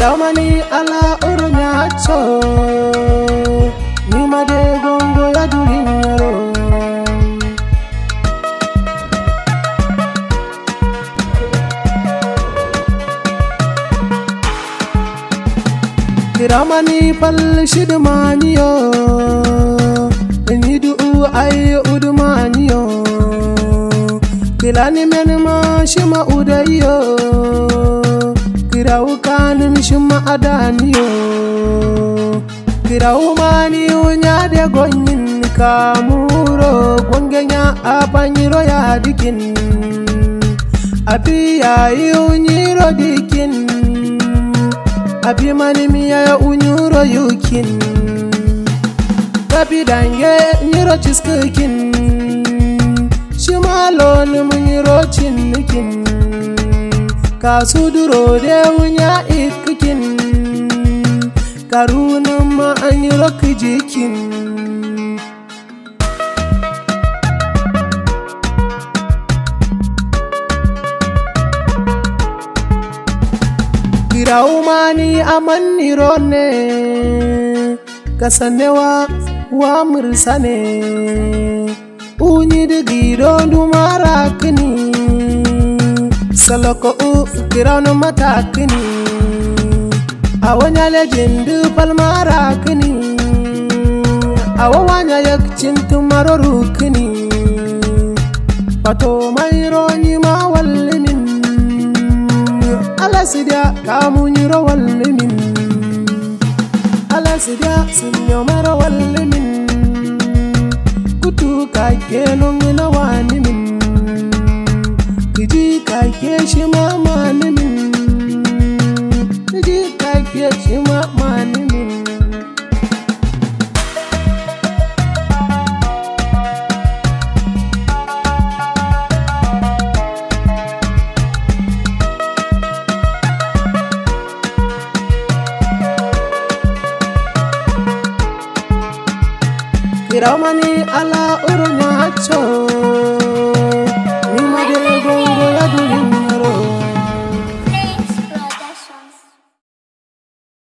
Kiramani ala urunyacho Nima de gongo ya dulinyaro Kiramani pal shidmaniyo Nidu ay udmaniyo Kilani menma shima udayo Kirau kanin shima adaniyo Kirau mani unya de gonyin kamuro Gwangenya apanyiro ya dikin Abi ya unyiro dikin Abi mani miya ya unyuro yukin Gabi dange nyiro chiskikin Shimalo nyiro chinnikin Kasuduro de unya ikikin Karuna ma anyiro kijikin Kiraumani amannirone Kasanewa wa mursane Unyi digido dumarakini Saloko kirano matakini Awanya legendu palmarakini Awanya yakchintu marorukini Pato maironi mawallimin Alasidia kamunyiro wallimin Alasidia sinyo mara wallimin Kutu kakelongina wanimin Kiji kakeshima manimin Kiji kakeshima manimin Kiramani ala urunyacho